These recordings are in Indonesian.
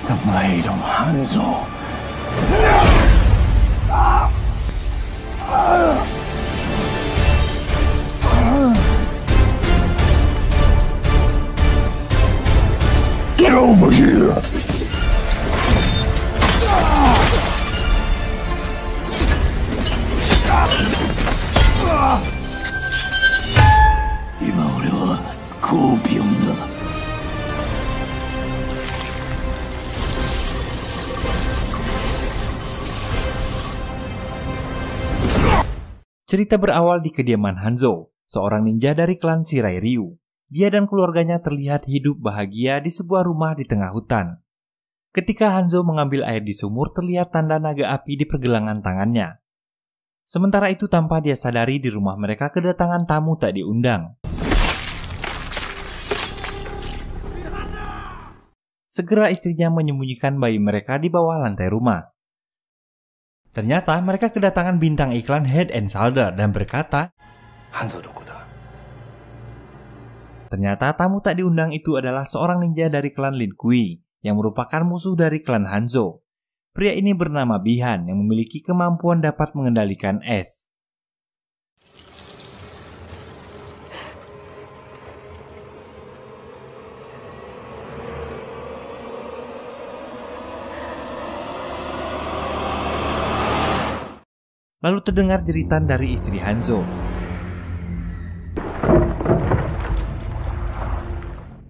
The blade of Hanzo. Get over here! Cerita berawal di kediaman Hanzo, seorang ninja dari klan Shirai Ryu. Dia dan keluarganya terlihat hidup bahagia di sebuah rumah di tengah hutan. Ketika Hanzo mengambil air di sumur, terlihat tanda naga api di pergelangan tangannya. Sementara itu tanpa dia sadari di rumah mereka kedatangan tamu tak diundang. Segera istrinya menyembunyikan bayi mereka di bawah lantai rumah. Ternyata mereka kedatangan bintang iklan Head and Shoulder dan berkata, Hanzo dokuda. Ternyata tamu tak diundang itu adalah seorang ninja dari klan Lin Kui yang merupakan musuh dari klan Hanzo. Pria ini bernama Bihan yang memiliki kemampuan dapat mengendalikan es. Lalu terdengar jeritan dari istri Hanzo.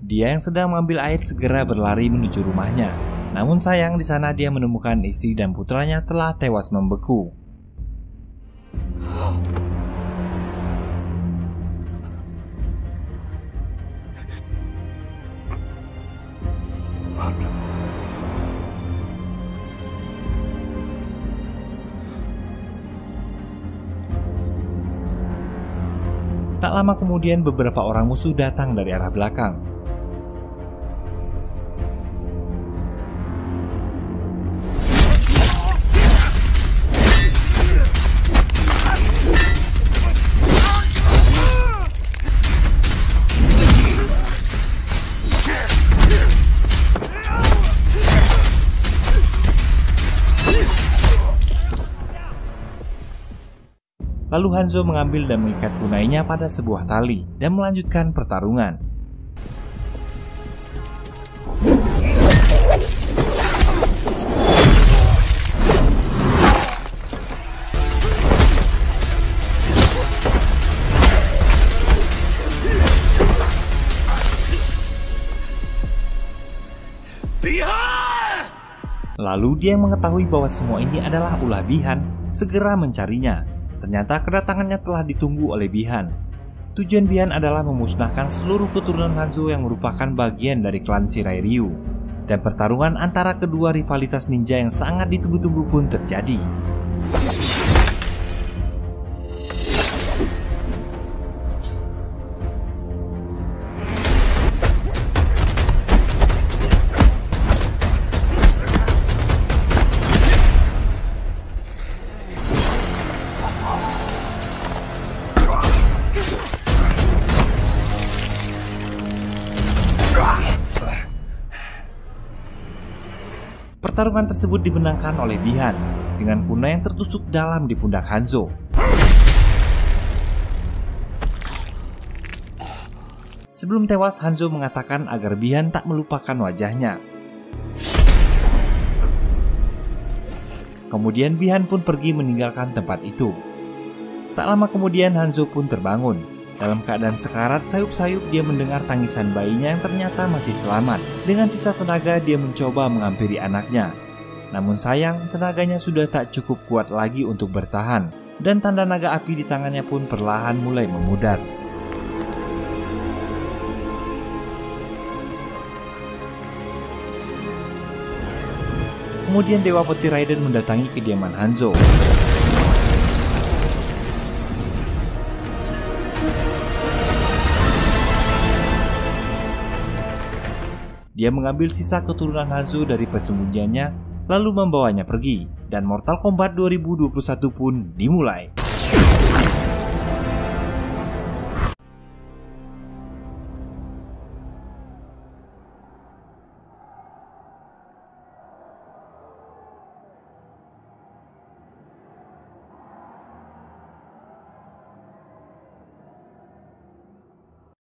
Dia yang sedang mengambil air segera berlari menuju rumahnya. Namun sayang di sana dia menemukan istri dan putranya telah tewas membeku. Tak lama kemudian beberapa orang musuh datang dari arah belakang. Lalu Hanzo mengambil dan mengikat kunainya pada sebuah tali dan melanjutkan pertarungan. Lalu dia yang mengetahui bahwa semua ini adalah ulah Bihan, segera mencarinya. Ternyata kedatangannya telah ditunggu oleh Bihan. Tujuan Bihan adalah memusnahkan seluruh keturunan Hanzo yang merupakan bagian dari klan Shirai Ryu. Dan pertarungan antara kedua rivalitas ninja yang sangat ditunggu-tunggu pun terjadi. Pertarungan tersebut dimenangkan oleh Bihan dengan kunai yang tertusuk dalam di pundak Hanzo. Sebelum tewas, Hanzo mengatakan agar Bihan tak melupakan wajahnya. Kemudian Bihan pun pergi meninggalkan tempat itu. Tak lama kemudian Hanzo pun terbangun. Dalam keadaan sekarat, sayup-sayup dia mendengar tangisan bayinya yang ternyata masih selamat. Dengan sisa tenaga dia mencoba menghampiri anaknya. Namun sayang, tenaganya sudah tak cukup kuat lagi untuk bertahan. Dan tanda naga api di tangannya pun perlahan mulai memudar. Kemudian Dewa Peti Raiden mendatangi kediaman Hanzo. Dia mengambil sisa keturunan Hanzo dari persembunyiannya, lalu membawanya pergi, dan Mortal Kombat 2021 pun dimulai.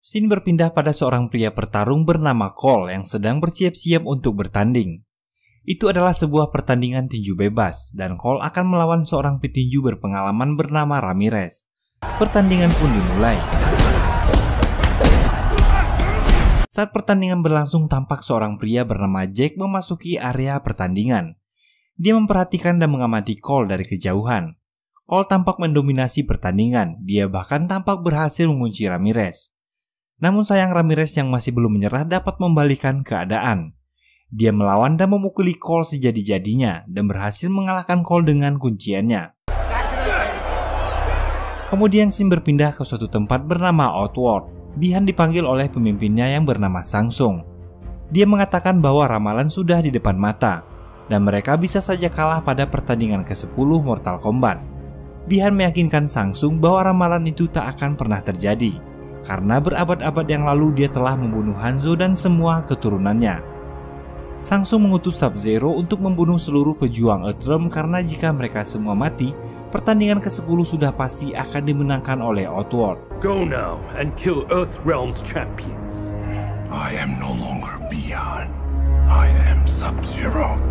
Scene berpindah pada seorang pria pertarung bernama Cole yang sedang bersiap-siap untuk bertanding. Itu adalah sebuah pertandingan tinju bebas, dan Cole akan melawan seorang petinju berpengalaman bernama Ramirez. Pertandingan pun dimulai. Saat pertandingan berlangsung, tampak seorang pria bernama Jack memasuki area pertandingan. Dia memperhatikan dan mengamati Cole dari kejauhan. Cole tampak mendominasi pertandingan, dia bahkan tampak berhasil mengunci Ramirez. Namun sayang Ramirez yang masih belum menyerah dapat membalikan keadaan. Dia melawan dan memukuli Cole sejadi-jadinya dan berhasil mengalahkan Cole dengan kunciannya. Kemudian scene berpindah ke suatu tempat bernama Outworld. Bihan dipanggil oleh pemimpinnya yang bernama Sangsung. Dia mengatakan bahwa ramalan sudah di depan mata dan mereka bisa saja kalah pada pertandingan ke-10 Mortal Kombat. Bihan meyakinkan Sangsung bahwa ramalan itu tak akan pernah terjadi karena berabad-abad yang lalu dia telah membunuh Hanzo dan semua keturunannya. Sangsung mengutus Sub-Zero untuk membunuh seluruh pejuang Earthrealm karena jika mereka semua mati, pertandingan ke-10 sudah pasti akan dimenangkan oleh Outworld. Go now and kill Earthrealm's champions. I am no longer Bihan. I am Sub-Zero.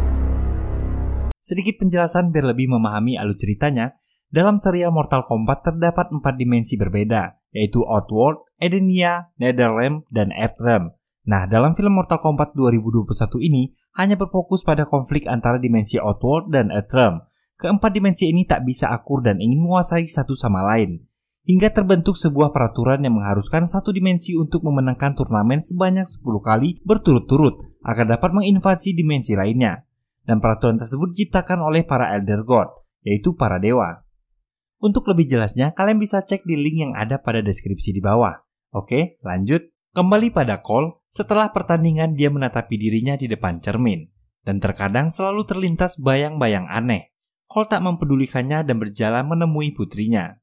Sedikit penjelasan biar lebih memahami alur ceritanya. Dalam serial Mortal Kombat terdapat 4 dimensi berbeda, yaitu Outworld, Edenia, Netherrealm, dan Earthrealm. Nah, dalam film Mortal Kombat 2021 ini hanya berfokus pada konflik antara dimensi Outworld dan Earthrealm. Keempat dimensi ini tak bisa akur dan ingin menguasai satu sama lain. Hingga terbentuk sebuah peraturan yang mengharuskan satu dimensi untuk memenangkan turnamen sebanyak 10 kali berturut-turut agar dapat menginvasi dimensi lainnya. Dan peraturan tersebut diciptakan oleh para Elder God, yaitu para dewa. Untuk lebih jelasnya, kalian bisa cek di link yang ada pada deskripsi di bawah. Oke, lanjut. Kembali pada Cole, setelah pertandingan dia menatapi dirinya di depan cermin. Dan terkadang selalu terlintas bayang-bayang aneh. Cole tak mempedulikannya dan berjalan menemui putrinya.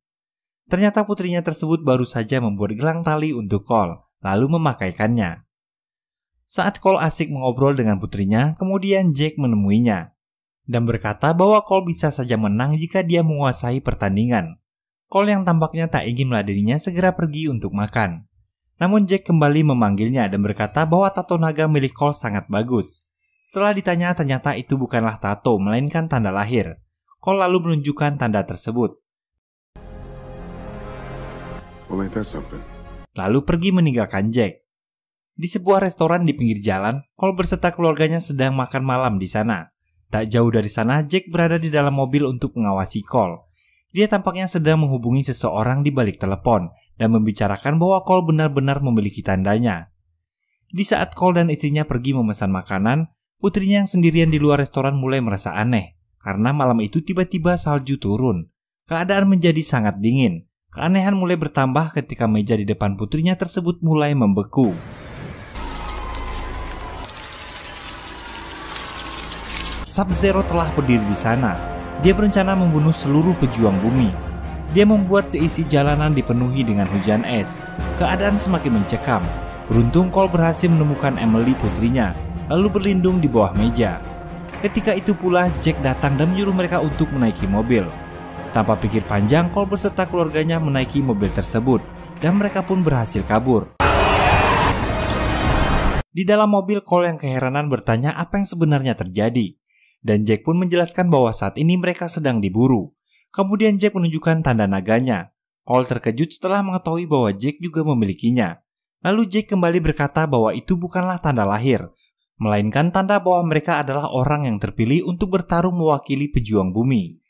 Ternyata putrinya tersebut baru saja membuat gelang tali untuk Cole, lalu memakaikannya. Saat Cole asik mengobrol dengan putrinya, kemudian Jack menemuinya dan berkata bahwa Cole bisa saja menang jika dia menguasai pertandingan. Cole yang tampaknya tak ingin meladeninya segera pergi untuk makan. Namun Jack kembali memanggilnya dan berkata bahwa tato naga milik Cole sangat bagus. Setelah ditanya, ternyata itu bukanlah tato, melainkan tanda lahir. Cole lalu menunjukkan tanda tersebut. Lalu pergi meninggalkan Jack. Di sebuah restoran di pinggir jalan, Cole berserta keluarganya sedang makan malam di sana. Tak jauh dari sana, Jack berada di dalam mobil untuk mengawasi Cole. Dia tampaknya sedang menghubungi seseorang di balik telepon dan membicarakan bahwa Cole benar-benar memiliki tandanya. Di saat Cole dan istrinya pergi memesan makanan, putrinya yang sendirian di luar restoran mulai merasa aneh karena malam itu tiba-tiba salju turun. Keadaan menjadi sangat dingin. Keanehan mulai bertambah ketika meja di depan putrinya tersebut mulai membeku. Sub-Zero telah berdiri di sana. Dia berencana membunuh seluruh pejuang bumi. Dia membuat seisi jalanan dipenuhi dengan hujan es. Keadaan semakin mencekam. Beruntung Cole berhasil menemukan Emily putrinya, lalu berlindung di bawah meja. Ketika itu pula Jack datang dan menyuruh mereka untuk menaiki mobil. Tanpa pikir panjang, Cole beserta keluarganya menaiki mobil tersebut dan mereka pun berhasil kabur. Di dalam mobil, Cole yang keheranan bertanya apa yang sebenarnya terjadi. Dan Jack pun menjelaskan bahwa saat ini mereka sedang diburu. Kemudian Jack menunjukkan tanda naganya. Cole terkejut setelah mengetahui bahwa Jack juga memilikinya. Lalu Jack kembali berkata bahwa itu bukanlah tanda lahir, melainkan tanda bahwa mereka adalah orang yang terpilih untuk bertarung mewakili pejuang bumi.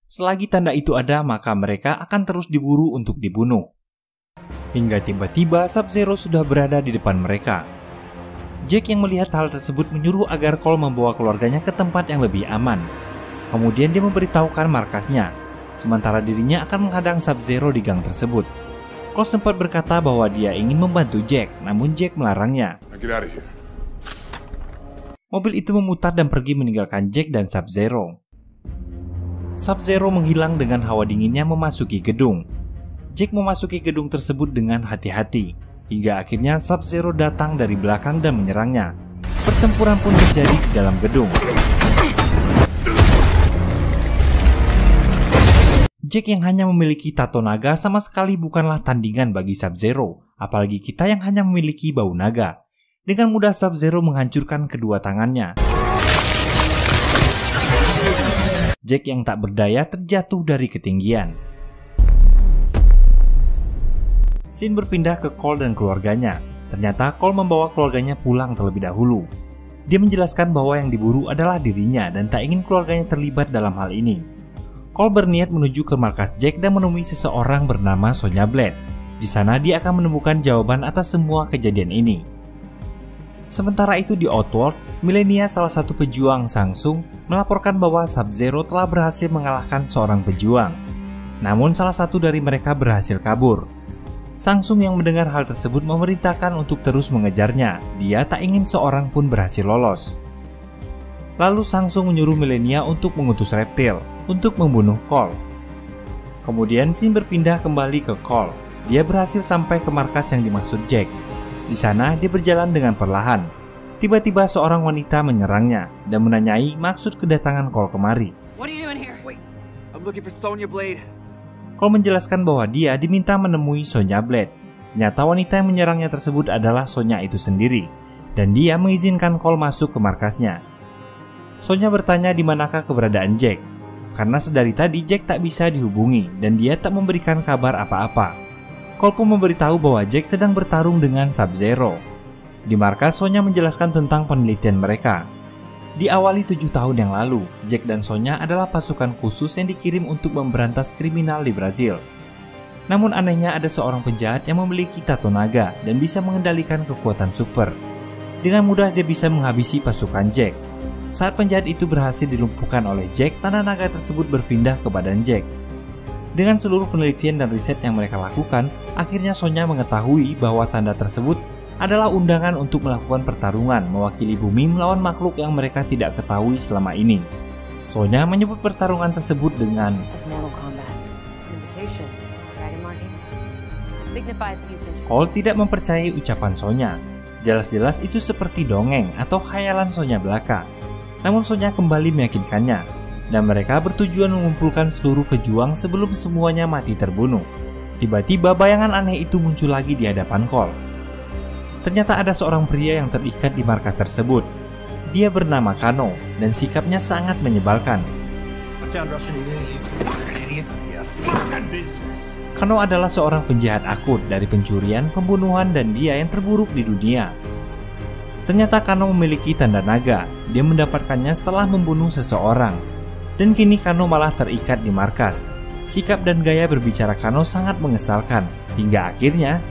Selagi tanda itu ada, maka mereka akan terus diburu untuk dibunuh. Hingga tiba-tiba Sub-Zero sudah berada di depan mereka. Jack yang melihat hal tersebut menyuruh agar Cole membawa keluarganya ke tempat yang lebih aman. Kemudian dia memberitahukan markasnya, sementara dirinya akan menghadang Sub-Zero di gang tersebut. Cole sempat berkata bahwa dia ingin membantu Jack, namun Jack melarangnya. Mobil itu memutar dan pergi meninggalkan Jack dan Sub-Zero. Sub-Zero menghilang dengan hawa dinginnya memasuki gedung. Jack memasuki gedung tersebut dengan hati-hati. Hingga akhirnya Sub-Zero datang dari belakang dan menyerangnya. Pertempuran pun terjadi di dalam gedung. Jack yang hanya memiliki tato naga sama sekali bukanlah tandingan bagi Sub-Zero. apalagi kita yang hanya memiliki bau naga. Dengan mudah Sub-Zero menghancurkan kedua tangannya. Jack yang tak berdaya terjatuh dari ketinggian. Scene berpindah ke Cole dan keluarganya. Ternyata Cole membawa keluarganya pulang terlebih dahulu. Dia menjelaskan bahwa yang diburu adalah dirinya dan tak ingin keluarganya terlibat dalam hal ini. Cole berniat menuju ke markas Jack dan menemui seseorang bernama Sonya Blade. Di sana dia akan menemukan jawaban atas semua kejadian ini. Sementara itu di Outworld, Millennia, salah satu pejuang Shang-Tsung, melaporkan bahwa Sub-Zero telah berhasil mengalahkan seorang pejuang. Namun salah satu dari mereka berhasil kabur. Shang-Tsung yang mendengar hal tersebut memerintahkan untuk terus mengejarnya. Dia tak ingin seorang pun berhasil lolos. Lalu Shang-Tsung menyuruh Millennia untuk mengutus reptil untuk membunuh Cole. Kemudian scene berpindah kembali ke Cole. Dia berhasil sampai ke markas yang dimaksud Jack. Di sana dia berjalan dengan perlahan. Tiba-tiba seorang wanita menyerangnya dan menanyai maksud kedatangan Cole kemari. What are you doing here? Wait, I'm looking for Sonya Blade. Cole menjelaskan bahwa dia diminta menemui Sonya Blade. Ternyata wanita yang menyerangnya tersebut adalah Sonya itu sendiri, dan dia mengizinkan Cole masuk ke markasnya. Sonya bertanya di manakah keberadaan Jack, karena sedari tadi Jack tak bisa dihubungi dan dia tak memberikan kabar apa-apa. Cole pun memberitahu bahwa Jack sedang bertarung dengan Sub-Zero. Di markas, Sonya menjelaskan tentang penelitian mereka. Diawali 7 tahun yang lalu, Jack dan Sonya adalah pasukan khusus yang dikirim untuk memberantas kriminal di Brazil. Namun anehnya ada seorang penjahat yang memiliki tato naga dan bisa mengendalikan kekuatan super. Dengan mudah dia bisa menghabisi pasukan Jack. Saat penjahat itu berhasil dilumpuhkan oleh Jack, tanda naga tersebut berpindah ke badan Jack. Dengan seluruh penelitian dan riset yang mereka lakukan, akhirnya Sonya mengetahui bahwa tanda tersebut adalah undangan untuk melakukan pertarungan mewakili bumi melawan makhluk yang mereka tidak ketahui selama ini. Sonya menyebut pertarungan tersebut dengan Cole tidak mempercayai ucapan Sonya. Jelas-jelas itu seperti dongeng atau khayalan Sonya belaka. Namun Sonya kembali meyakinkannya, dan mereka bertujuan mengumpulkan seluruh pejuang sebelum semuanya mati terbunuh. Tiba-tiba bayangan aneh itu muncul lagi di hadapan Cole. Ternyata ada seorang pria yang terikat di markas tersebut. Dia bernama Kano dan sikapnya sangat menyebalkan. Kano adalah seorang penjahat akut dari pencurian, pembunuhan, dan dia yang terburuk di dunia. Ternyata Kano memiliki tanda naga. Dia mendapatkannya setelah membunuh seseorang. Dan kini Kano malah terikat di markas. Sikap dan gaya berbicara Kano sangat mengesalkan. Hingga akhirnya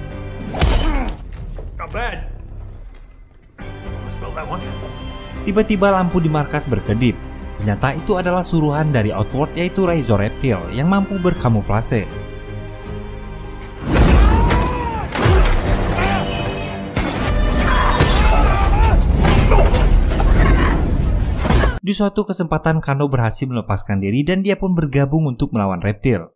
tiba-tiba lampu di markas berkedip. Ternyata itu adalah suruhan dari Outworld, yaitu Razor Reptil yang mampu berkamuflase. Di suatu kesempatan Kano berhasil melepaskan diri dan dia pun bergabung untuk melawan reptil.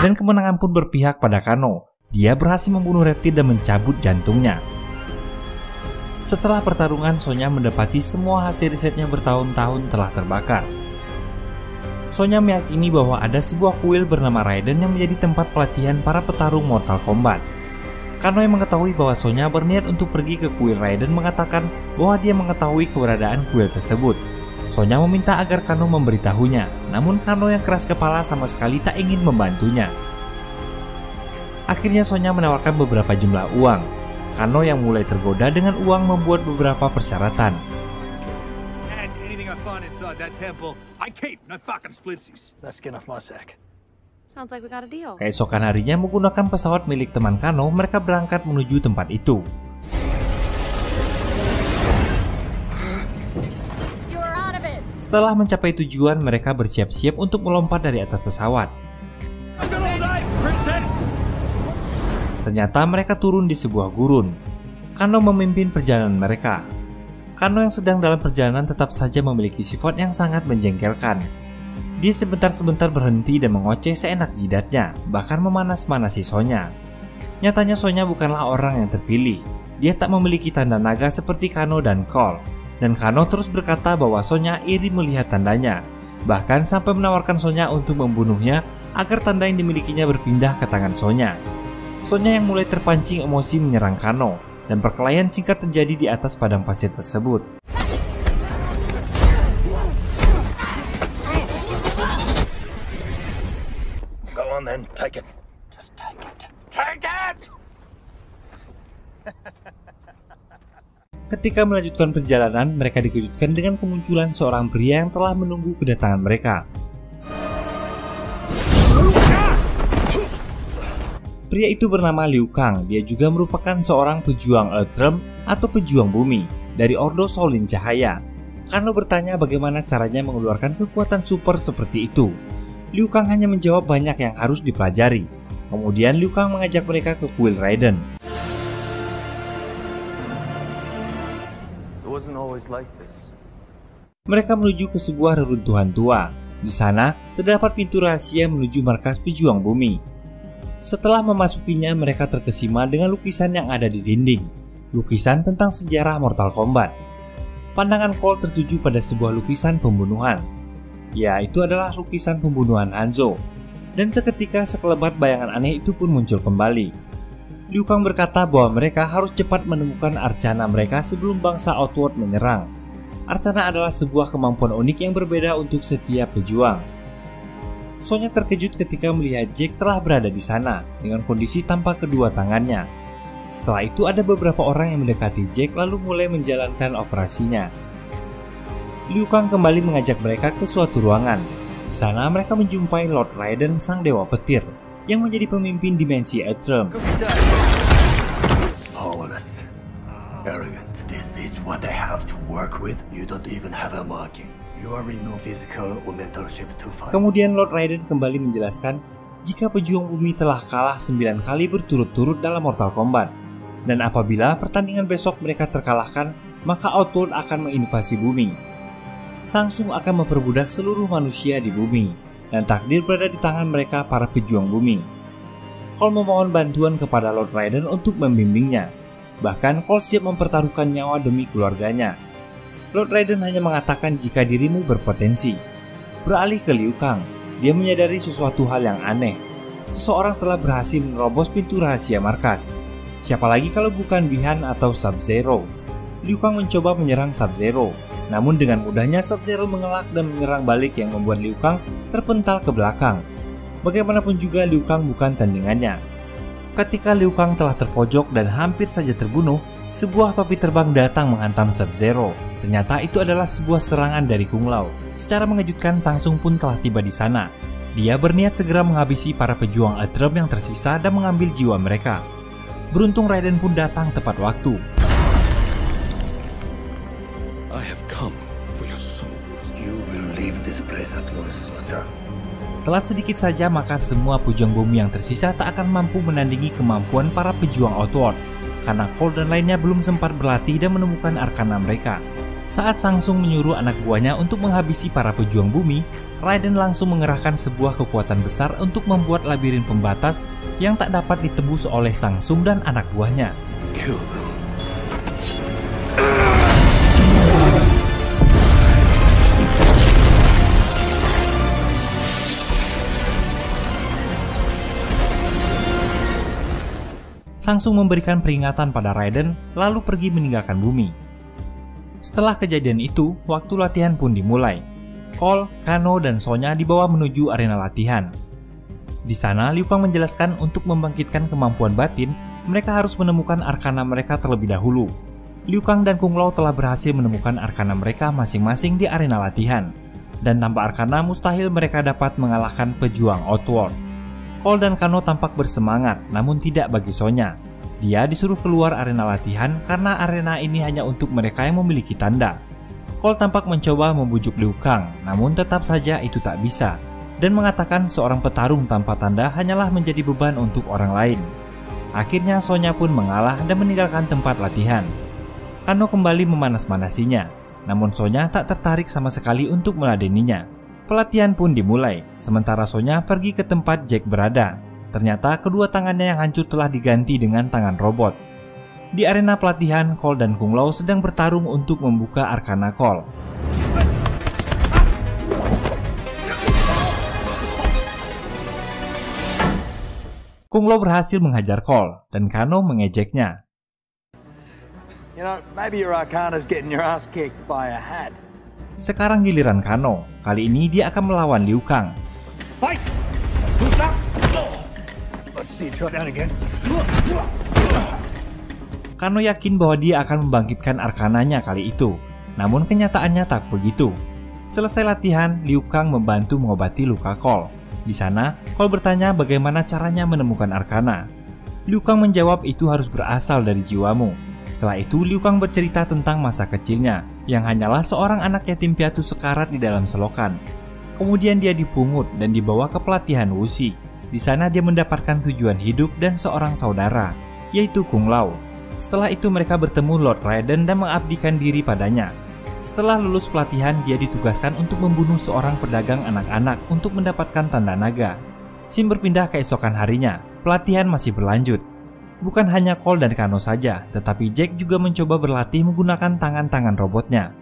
Dan kemenangan pun berpihak pada Kano. Dia berhasil membunuh reptil dan mencabut jantungnya. Setelah pertarungan, Sonya mendapati semua hasil risetnya bertahun-tahun telah terbakar. Sonya meyakini bahwa ada sebuah kuil bernama Raiden yang menjadi tempat pelatihan para petarung Mortal Kombat. Kano yang mengetahui bahwa Sonya berniat untuk pergi ke kuil Raiden mengatakan bahwa dia mengetahui keberadaan kuil tersebut. Sonya meminta agar Kano memberitahunya, namun Kano yang keras kepala sama sekali tak ingin membantunya. Akhirnya Sonya menawarkan beberapa jumlah uang. Kano yang mulai tergoda dengan uang membuat beberapa persyaratan. Keesokan harinya menggunakan pesawat milik teman Kano, mereka berangkat menuju tempat itu. Setelah mencapai tujuan, mereka bersiap-siap untuk melompat dari atas pesawat. Ternyata mereka turun di sebuah gurun. Kano memimpin perjalanan mereka. Kano yang sedang dalam perjalanan tetap saja memiliki sifat yang sangat menjengkelkan. Dia sebentar-sebentar berhenti dan mengoceh seenak jidatnya, bahkan memanas-manasi Sonya. Nyatanya Sonya bukanlah orang yang terpilih. Dia tak memiliki tanda naga seperti Kano dan Cole. dan Kano terus berkata bahwa Sonya iri melihat tandanya, bahkan sampai menawarkan Sonya untuk membunuhnya agar tanda yang dimilikinya berpindah ke tangan Sonya. Sonya yang mulai terpancing emosi menyerang Kano, dan perkelahian singkat terjadi di atas padang pasir tersebut. Go on then, take it. Just take it. Take it! Ketika melanjutkan perjalanan, mereka dikejutkan dengan kemunculan seorang pria yang telah menunggu kedatangan mereka. Pria itu bernama Liu Kang. Dia juga merupakan seorang pejuang Earthrealm atau pejuang bumi dari Ordo Shaolin Cahaya. Kano bertanya bagaimana caranya mengeluarkan kekuatan super seperti itu. Liu Kang hanya menjawab banyak yang harus dipelajari. Kemudian Liu Kang mengajak mereka ke kuil Raiden. Mereka menuju ke sebuah reruntuhan tua. Di sana terdapat pintu rahasia menuju markas pejuang bumi. Setelah memasukinya, mereka terkesima dengan lukisan yang ada di dinding. Lukisan tentang sejarah Mortal Kombat. Pandangan Cole tertuju pada sebuah lukisan pembunuhan. Ya, itu adalah lukisan pembunuhan Hanzo. Dan seketika sekelebat bayangan aneh itu pun muncul kembali. Liu Kang berkata bahwa mereka harus cepat menemukan Arcana mereka sebelum bangsa Outworld menyerang. Arcana adalah sebuah kemampuan unik yang berbeda untuk setiap pejuang. Sonya terkejut ketika melihat Jack telah berada di sana dengan kondisi tanpa kedua tangannya. Setelah itu ada beberapa orang yang mendekati Jack lalu mulai menjalankan operasinya. Liu Kang kembali mengajak mereka ke suatu ruangan. Di sana mereka menjumpai Lord Raiden, sang dewa petir, yang menjadi pemimpin dimensi Earthrealm. Powerless. Arrogant. This is what I have to work with. You don't even have a marking. You are in no physical or mental shape to fight. Kemudian Lord Raiden kembali menjelaskan jika pejuang bumi telah kalah 9 kali berturut-turut dalam Mortal Kombat. Dan apabila pertandingan besok mereka terkalahkan, maka Outworld akan menginvasi bumi. Samsung akan memperbudak seluruh manusia di bumi, dan takdir berada di tangan mereka para pejuang bumi. Cole memohon bantuan kepada Lord Raiden untuk membimbingnya. Bahkan Cole siap mempertaruhkan nyawa demi keluarganya. Lord Raiden hanya mengatakan jika dirimu berpotensi. Beralih ke Liu Kang, dia menyadari sesuatu hal yang aneh. Seseorang telah berhasil menerobos pintu rahasia markas. Siapa lagi kalau bukan Bi-Han atau Sub-Zero? Liu Kang mencoba menyerang Sub-Zero, namun dengan mudahnya Sub-Zero mengelak dan menyerang balik yang membuat Liu Kang terpental ke belakang. Bagaimanapun juga Liu Kang bukan tandingannya. Ketika Liu Kang telah terpojok dan hampir saja terbunuh, sebuah topi terbang datang menghantam Sub-Zero. Ternyata itu adalah sebuah serangan dari Kung Lao. Secara mengejutkan, Samsung pun telah tiba di sana. Dia berniat segera menghabisi para pejuang Earthrealm yang tersisa dan mengambil jiwa mereka. Beruntung Raiden pun datang tepat waktu. I have come for your souls. You will leave this place at once, sir. Telat sedikit saja maka semua pejuang bumi yang tersisa tak akan mampu menandingi kemampuan para pejuang Outworld. Karena Cole dan lainnya belum sempat berlatih dan menemukan Arcana mereka. Saat Samsung menyuruh anak buahnya untuk menghabisi para pejuang bumi, Raiden langsung mengerahkan sebuah kekuatan besar untuk membuat labirin pembatas yang tak dapat ditembus oleh Samsung dan anak buahnya. Kill them. Samsung memberikan peringatan pada Raiden lalu pergi meninggalkan bumi. Setelah kejadian itu, waktu latihan pun dimulai. Cole, Kano, dan Sonya dibawa menuju arena latihan. Di sana, Liu Kang menjelaskan untuk membangkitkan kemampuan batin, mereka harus menemukan Arcana mereka terlebih dahulu. Liu Kang dan Kung Lao telah berhasil menemukan Arcana mereka masing-masing di arena latihan. Dan tanpa Arcana, mustahil mereka dapat mengalahkan pejuang Outworld. Cole dan Kano tampak bersemangat, namun tidak bagi Sonya. Dia disuruh keluar arena latihan karena arena ini hanya untuk mereka yang memiliki tanda. Cole tampak mencoba membujuk Liu Kang, namun tetap saja itu tak bisa. Dan mengatakan seorang petarung tanpa tanda hanyalah menjadi beban untuk orang lain. Akhirnya Sonya pun mengalah dan meninggalkan tempat latihan. Kano kembali memanas-manasinya, namun Sonya tak tertarik sama sekali untuk meladeninya. Pelatihan pun dimulai, sementara Sonya pergi ke tempat Jack berada. Ternyata kedua tangannya yang hancur telah diganti dengan tangan robot. Di arena pelatihan, Cole dan Kung Lao sedang bertarung untuk membuka Arcana Call. Kung Lao berhasil menghajar Cole dan Kano mengejeknya. You know, maybe your Arcana's getting your ass kicked by a hat. Sekarang giliran Kano. Kali ini dia akan melawan Liu Kang. Fight! Who's that? Let's see, try that again. Kano yakin bahwa dia akan membangkitkan arkananya kali itu. Namun kenyataannya tak begitu. Selesai latihan, Liu Kang membantu mengobati luka Cole. Di sana, Cole bertanya bagaimana caranya menemukan arkana. Liu Kang menjawab itu harus berasal dari jiwamu. Setelah itu, Liu Kang bercerita tentang masa kecilnya, yang hanyalah seorang anak yatim piatu sekarat di dalam selokan. Kemudian dia dipungut dan dibawa ke pelatihan Wuxi. Di sana dia mendapatkan tujuan hidup dan seorang saudara, yaitu Kung Lao. Setelah itu mereka bertemu Lord Raiden dan mengabdikan diri padanya. Setelah lulus pelatihan, dia ditugaskan untuk membunuh seorang pedagang anak-anak untuk mendapatkan tanda naga. Scene berpindah keesokan harinya. Pelatihan masih berlanjut. Bukan hanya Cole dan Kano saja, tetapi Jack juga mencoba berlatih menggunakan tangan-tangan robotnya.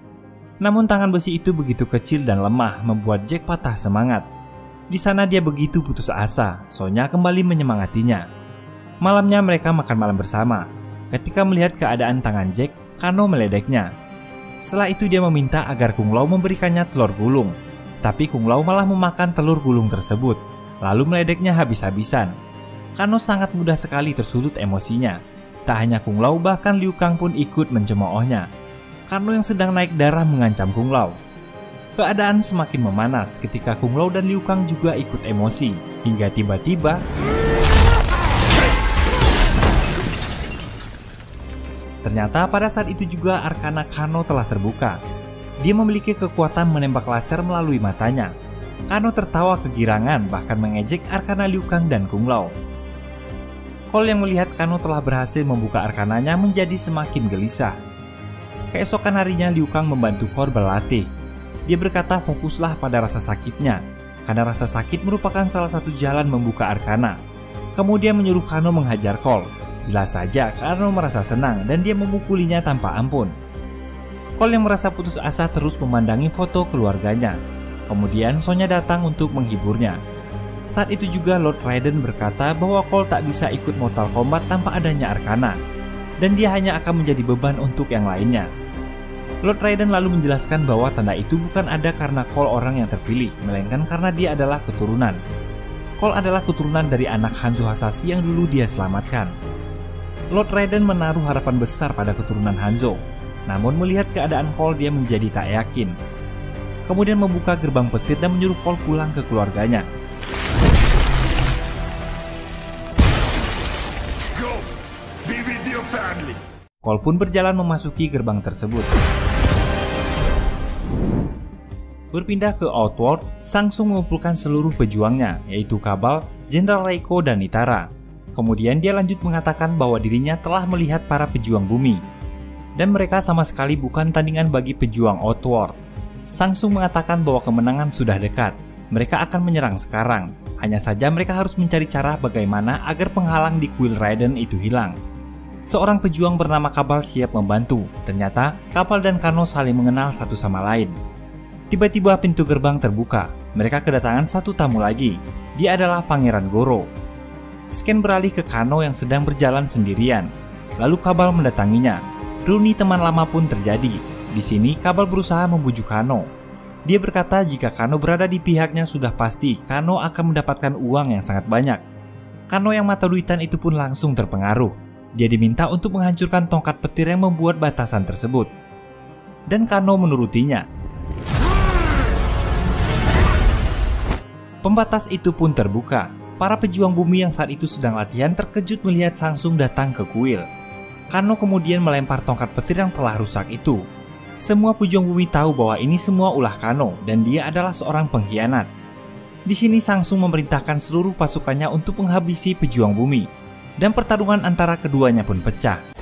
Namun tangan besi itu begitu kecil dan lemah, membuat Jack patah semangat. Di sana dia begitu putus asa. Sonya kembali menyemangatinya. Malamnya mereka makan malam bersama. Ketika melihat keadaan tangan Jack, Kano meledeknya. Setelah itu dia meminta agar Kung Lao memberikannya telur gulung. Tapi Kung Lao malah memakan telur gulung tersebut, lalu meledeknya habis-habisan. Kano sangat mudah sekali tersulut emosinya. Tak hanya Kung Lao, bahkan Liu Kang pun ikut mencemoohnya. Kano yang sedang naik darah mengancam Kung Lao. Keadaan semakin memanas ketika Kung Lao dan Liu Kang juga ikut emosi, hingga tiba-tiba ternyata pada saat itu juga arkana Kano telah terbuka. Dia memiliki kekuatan menembak laser melalui matanya. Kano tertawa kegirangan, bahkan mengejek arkana Liu Kang dan Kung Lao. Cole yang melihat Kano telah berhasil membuka arkananya menjadi semakin gelisah. Keesokan harinya Liu Kang membantu Cole berlatih. Dia berkata fokuslah pada rasa sakitnya, karena rasa sakit merupakan salah satu jalan membuka arkana. Kemudian menyuruh Kano menghajar Cole. Jelas saja Kano merasa senang dan dia memukulinya tanpa ampun. Cole yang merasa putus asa terus memandangi foto keluarganya. Kemudian Sonya datang untuk menghiburnya. Saat itu juga Lord Raiden berkata bahwa Cole tak bisa ikut Mortal Kombat tanpa adanya arkana, dan dia hanya akan menjadi beban untuk yang lainnya. Lord Raiden lalu menjelaskan bahwa tanda itu bukan ada karena Cole orang yang terpilih, melainkan karena dia adalah keturunan. Cole adalah keturunan dari anak Hanzo Hasashi yang dulu dia selamatkan. Lord Raiden menaruh harapan besar pada keturunan Hanzo. Namun melihat keadaan Cole, dia menjadi tak yakin. Kemudian membuka gerbang petir dan menyuruh Cole pulang ke keluarganya. Go! Be with your family! Cole pun berjalan memasuki gerbang tersebut. Berpindah ke Outworld, Shang-Tsung mengumpulkan seluruh pejuangnya, yaitu Kabal, Jenderal Reiko, dan Nitara. Kemudian dia lanjut mengatakan bahwa dirinya telah melihat para pejuang bumi, dan mereka sama sekali bukan tandingan bagi pejuang Outworld. Shang-Tsung mengatakan bahwa kemenangan sudah dekat. Mereka akan menyerang sekarang. Hanya saja mereka harus mencari cara bagaimana agar penghalang di kuil Raiden itu hilang. Seorang pejuang bernama Kabal siap membantu. Ternyata Kabal dan Kano saling mengenal satu sama lain. Tiba-tiba pintu gerbang terbuka. Mereka kedatangan satu tamu lagi. Dia adalah Pangeran Goro. Scan beralih ke Kano yang sedang berjalan sendirian. Lalu Kabal mendatanginya. Reuni teman lama pun terjadi. Di sini Kabal berusaha membujuk Kano. Dia berkata jika Kano berada di pihaknya sudah pasti Kano akan mendapatkan uang yang sangat banyak. Kano yang mata duitan itu pun langsung terpengaruh. Dia diminta untuk menghancurkan tongkat petir yang membuat batasan tersebut. Dan Kano menurutinya. Pembatas itu pun terbuka. Para pejuang bumi yang saat itu sedang latihan terkejut melihat Shang-Tsung datang ke kuil. Kano kemudian melempar tongkat petir yang telah rusak itu. Semua pejuang bumi tahu bahwa ini semua ulah Kano dan dia adalah seorang pengkhianat. Di sini Shang-Tsung memerintahkan seluruh pasukannya untuk menghabisi pejuang bumi, dan pertarungan antara keduanya pun pecah.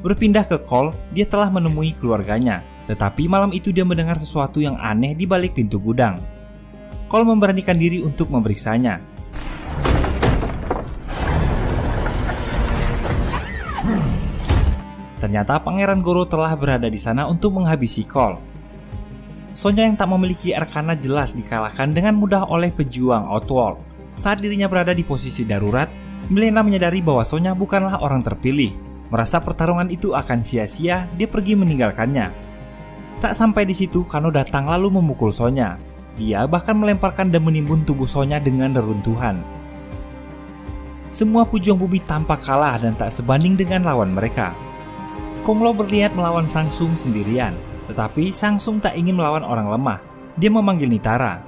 Berpindah ke Cole, dia telah menemui keluarganya, tetapi malam itu dia mendengar sesuatu yang aneh di balik pintu gudang. Cole memberanikan diri untuk memeriksanya. Ternyata Pangeran Goro telah berada di sana untuk menghabisi Cole. Sonya yang tak memiliki arkana jelas dikalahkan dengan mudah oleh pejuang Outworld. Saat dirinya berada di posisi darurat, Milena menyadari bahwa Sonya bukanlah orang terpilih. Merasa pertarungan itu akan sia-sia, dia pergi meninggalkannya. Tak sampai di situ, Kano datang lalu memukul Sonya. Dia bahkan melemparkan dan menimbun tubuh Sonya dengan reruntuhan. Semua pejuang bumi tampak kalah dan tak sebanding dengan lawan mereka. Kung Lao berniat melawan Shang Tsung sendirian, tetapi Shang Tsung tak ingin melawan orang lemah. Dia memanggil Nitara.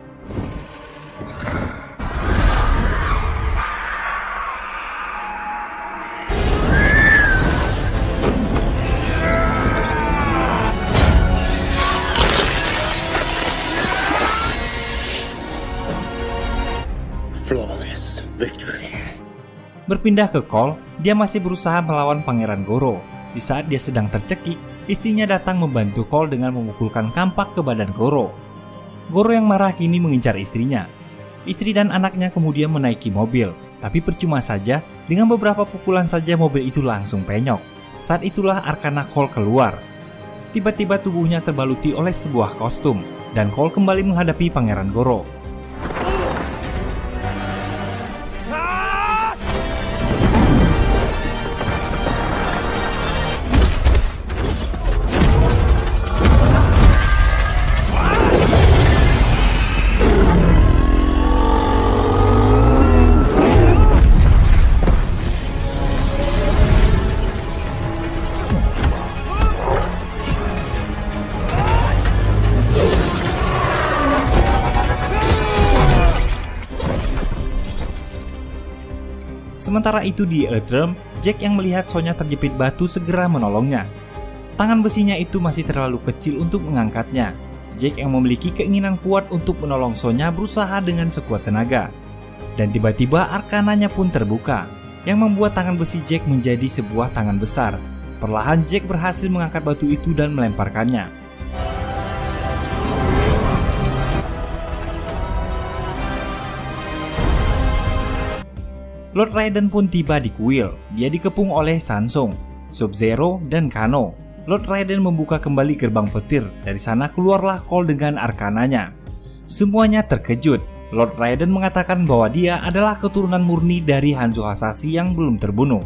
Flawless victory. Berpindah ke Cole, dia masih berusaha melawan Pangeran Goro. Di saat dia sedang tercekik, istrinya datang membantu Cole dengan memukulkan kampak ke badan Goro. Goro yang marah kini mengincar istrinya. Istri dan anaknya kemudian menaiki mobil, tapi percuma saja, dengan beberapa pukulan saja mobil itu langsung penyok. Saat itulah arkana Cole keluar. Tiba-tiba tubuhnya terbaluti oleh sebuah kostum, dan Cole kembali menghadapi Pangeran Goro. Sementara itu di Earthrealm, Jack yang melihat Sonya terjepit batu segera menolongnya. Tangan besinya itu masih terlalu kecil untuk mengangkatnya. Jack yang memiliki keinginan kuat untuk menolong Sonya berusaha dengan sekuat tenaga. Dan tiba-tiba arkananya pun terbuka, yang membuat tangan besi Jack menjadi sebuah tangan besar. Perlahan Jack berhasil mengangkat batu itu dan melemparkannya. Lord Raiden pun tiba di kuil. Dia dikepung oleh Samsung, Sub-Zero, dan Kano. Lord Raiden membuka kembali gerbang petir. Dari sana keluarlah Cole dengan arkananya. Semuanya terkejut. Lord Raiden mengatakan bahwa dia adalah keturunan murni dari Hanzo Hasashi yang belum terbunuh.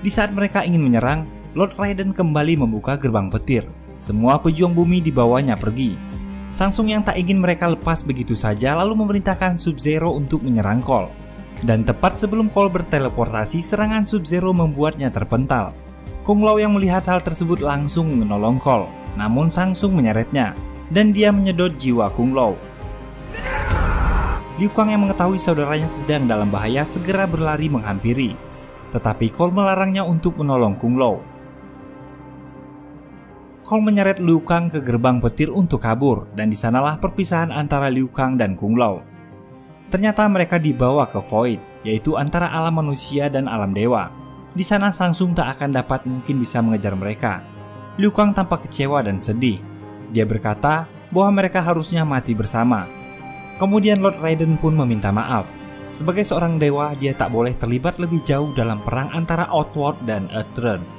Di saat mereka ingin menyerang, Lord Raiden kembali membuka gerbang petir. Semua pejuang bumi dibawanya pergi. Samsung yang tak ingin mereka lepas begitu saja lalu memerintahkan Sub-Zero untuk menyerang Cole. Dan tepat sebelum Cole berteleportasi, serangan Sub-Zero membuatnya terpental. Kung Lao yang melihat hal tersebut langsung menolong Cole, namun Samsung menyeretnya, dan dia menyedot jiwa Kung Lao. Liu Kang yang mengetahui saudaranya sedang dalam bahaya segera berlari menghampiri, tetapi Cole melarangnya untuk menolong Kung Lao. Cole menyeret Liu Kang ke gerbang petir untuk kabur, dan disanalah perpisahan antara Liu Kang dan Kung Lao. Ternyata mereka dibawa ke Void, yaitu antara alam manusia dan alam dewa. Di sana Samsung tak akan dapat mungkin bisa mengejar mereka. Liu Kang tampak kecewa dan sedih. Dia berkata bahwa mereka harusnya mati bersama. Kemudian Lord Raiden pun meminta maaf. Sebagai seorang dewa, dia tak boleh terlibat lebih jauh dalam perang antara Outworld dan Earthrealm.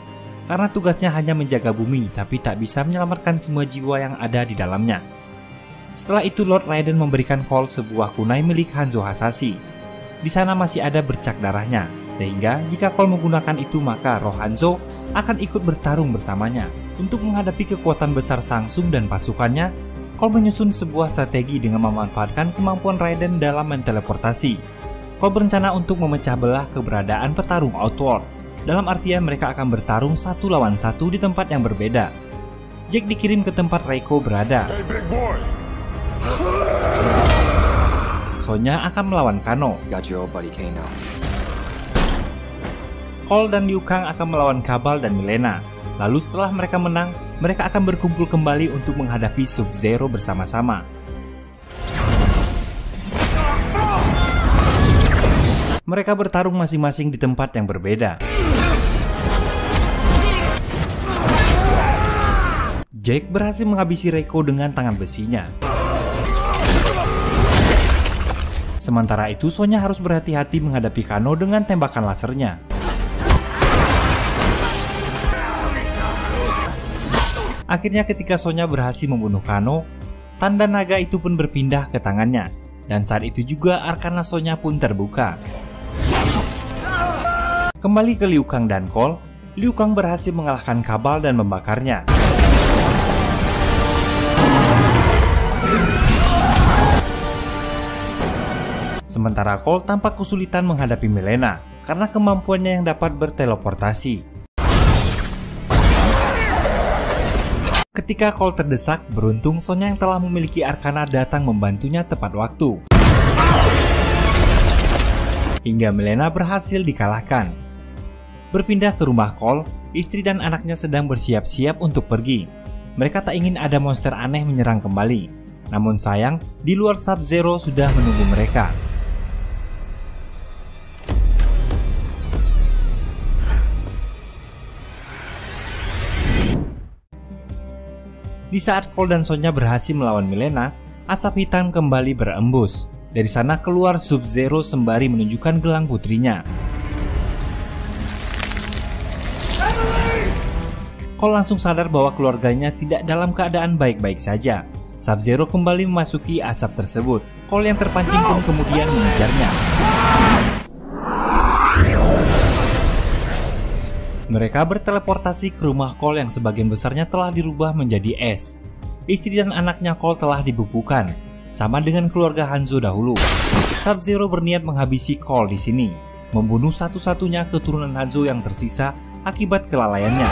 Karena tugasnya hanya menjaga bumi, tapi tak bisa menyelamatkan semua jiwa yang ada di dalamnya. Setelah itu Lord Raiden memberikan Cole sebuah kunai milik Hanzo Hasashi. Di sana masih ada bercak darahnya, sehingga jika Cole menggunakan itu maka roh Hanzo akan ikut bertarung bersamanya. Untuk menghadapi kekuatan besar Samsung dan pasukannya, Cole menyusun sebuah strategi dengan memanfaatkan kemampuan Raiden dalam menteleportasi. Cole berencana untuk memecah belah keberadaan petarung Outworld. Dalam artian mereka akan bertarung 1 lawan 1 di tempat yang berbeda. Jack dikirim ke tempat Reiko berada. Hey, big boy. Sonya akan melawan Kano. Got your old buddy Kane now. Cole dan Liu Kang akan melawan Kabal dan Milena. Lalu setelah mereka menang, mereka akan berkumpul kembali untuk menghadapi Sub-Zero bersama-sama. Mereka bertarung masing-masing di tempat yang berbeda. Jack berhasil menghabisi Reiko dengan tangan besinya. Sementara itu, Sonya harus berhati-hati menghadapi Kano dengan tembakan lasernya. Akhirnya ketika Sonya berhasil membunuh Kano, tanda naga itu pun berpindah ke tangannya. Dan saat itu juga Arkana Sonya pun terbuka. Kembali ke Liu Kang dan Cole, Liu Kang berhasil mengalahkan Kabal dan membakarnya. Sementara Cole tampak kesulitan menghadapi Mileena karena kemampuannya yang dapat berteleportasi. Ketika Cole terdesak, beruntung Sonya yang telah memiliki Arkana datang membantunya tepat waktu. Hingga Mileena berhasil dikalahkan. Berpindah ke rumah Cole, istri dan anaknya sedang bersiap-siap untuk pergi. Mereka tak ingin ada monster aneh menyerang kembali. Namun sayang, di luar Sub-Zero sudah menunggu mereka. Di saat Cole dan Sonya berhasil melawan Mileena, asap hitam kembali berembus. Dari sana keluar Sub-Zero sembari menunjukkan gelang putrinya. Cole langsung sadar bahwa keluarganya tidak dalam keadaan baik-baik saja. Sub-Zero kembali memasuki asap tersebut. Cole yang terpancing pun kemudian mengejarnya. Mereka berteleportasi ke rumah Cole yang sebagian besarnya telah dirubah menjadi es. Istri dan anaknya Cole telah dibukukan, sama dengan keluarga Hanzo dahulu. Sub-Zero berniat menghabisi Cole di sini, membunuh satu-satunya keturunan Hanzo yang tersisa akibat kelalaiannya.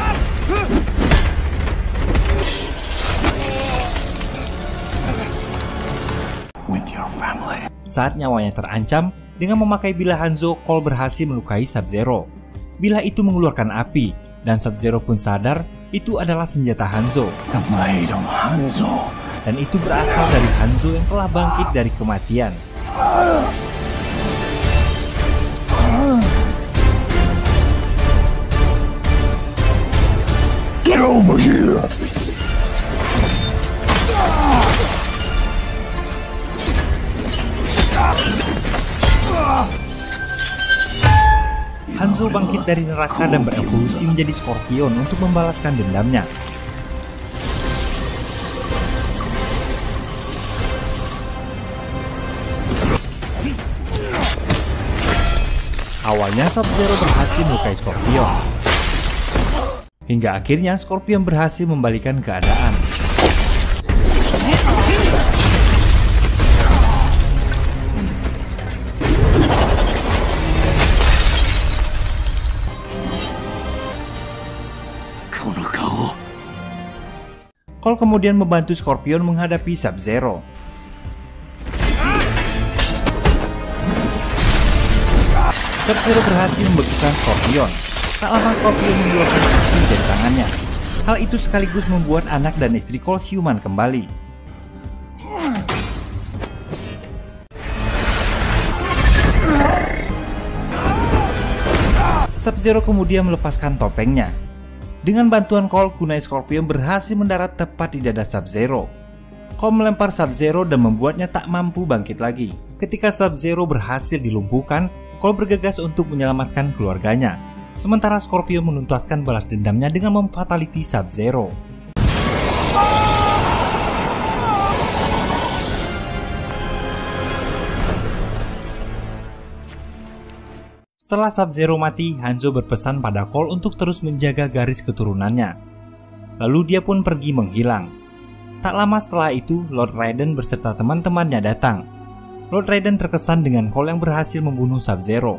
Saat nyawanya terancam, dengan memakai bilah Hanzo, Cole berhasil melukai Sub-Zero. Bilah itu mengeluarkan api, dan Sub-Zero pun sadar itu adalah senjata Hanzo. Dan itu berasal dari Hanzo yang telah bangkit dari kematian. Get over here! Hanzo bangkit dari neraka dan berevolusi menjadi Scorpion untuk membalaskan dendamnya. Awalnya Sub-Zero berhasil melukai Scorpion, hingga akhirnya Scorpion berhasil membalikan keadaan. Cole kemudian membantu Scorpion menghadapi Sub-Zero. Sub-Zero berhasil membekukan Scorpion. Tak lama Scorpion mengeluarkan api dari tangannya. Hal itu sekaligus membuat anak dan istri Cole siuman kembali. Sub-Zero kemudian melepaskan topengnya. Dengan bantuan Cole, kunai Scorpion berhasil mendarat tepat di dada Sub-Zero. Cole melempar Sub-Zero dan membuatnya tak mampu bangkit lagi. Ketika Sub-Zero berhasil dilumpuhkan, Cole bergegas untuk menyelamatkan keluarganya. Sementara Scorpion menuntaskan balas dendamnya dengan memfatality Sub-Zero. Setelah Sub-Zero mati, Hanzo berpesan pada Cole untuk terus menjaga garis keturunannya. Lalu dia pun pergi menghilang. Tak lama setelah itu, Lord Raiden beserta teman-temannya datang. Lord Raiden terkesan dengan Cole yang berhasil membunuh Sub-Zero.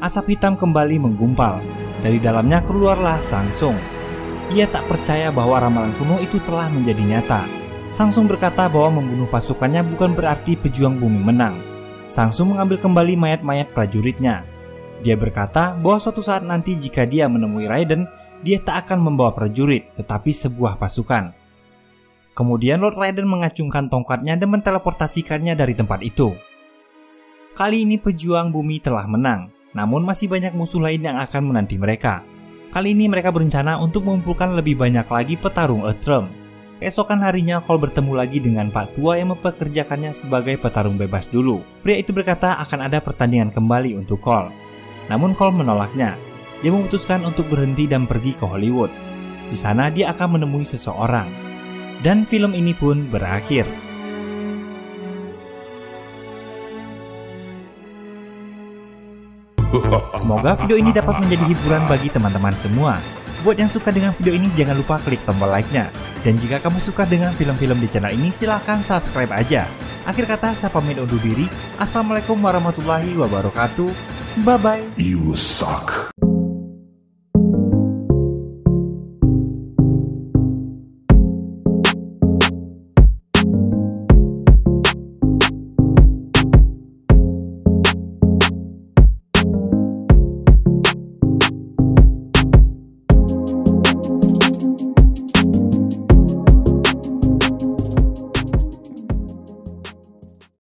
Asap hitam kembali menggumpal. Dari dalamnya keluarlah Shang Tsung. Ia tak percaya bahwa ramalan kuno itu telah menjadi nyata. Shang Tsung berkata bahwa membunuh pasukannya bukan berarti pejuang bumi menang. Shang Tsung mengambil kembali mayat-mayat prajuritnya. Dia berkata bahwa suatu saat nanti jika dia menemui Raiden, dia tak akan membawa prajurit, tetapi sebuah pasukan. Kemudian Lord Raiden mengacungkan tongkatnya dan menteleportasikannya dari tempat itu. Kali ini pejuang bumi telah menang, namun masih banyak musuh lain yang akan menanti mereka. Kali ini mereka berencana untuk mengumpulkan lebih banyak lagi petarung Earthrealm. Keesokan harinya, Cole bertemu lagi dengan Pak Tua yang mempekerjakannya sebagai petarung bebas dulu. Pria itu berkata akan ada pertandingan kembali untuk Cole. Namun Cole menolaknya. Dia memutuskan untuk berhenti dan pergi ke Hollywood. Di sana dia akan menemui seseorang. Dan film ini pun berakhir. Semoga video ini dapat menjadi hiburan bagi teman-teman semua. Buat yang suka dengan video ini, jangan lupa klik tombol like-nya. Dan jika kamu suka dengan film-film di channel ini, silahkan subscribe aja. Akhir kata, saya pamit undur diri. Assalamualaikum warahmatullahi wabarakatuh. Bye-bye. You suck.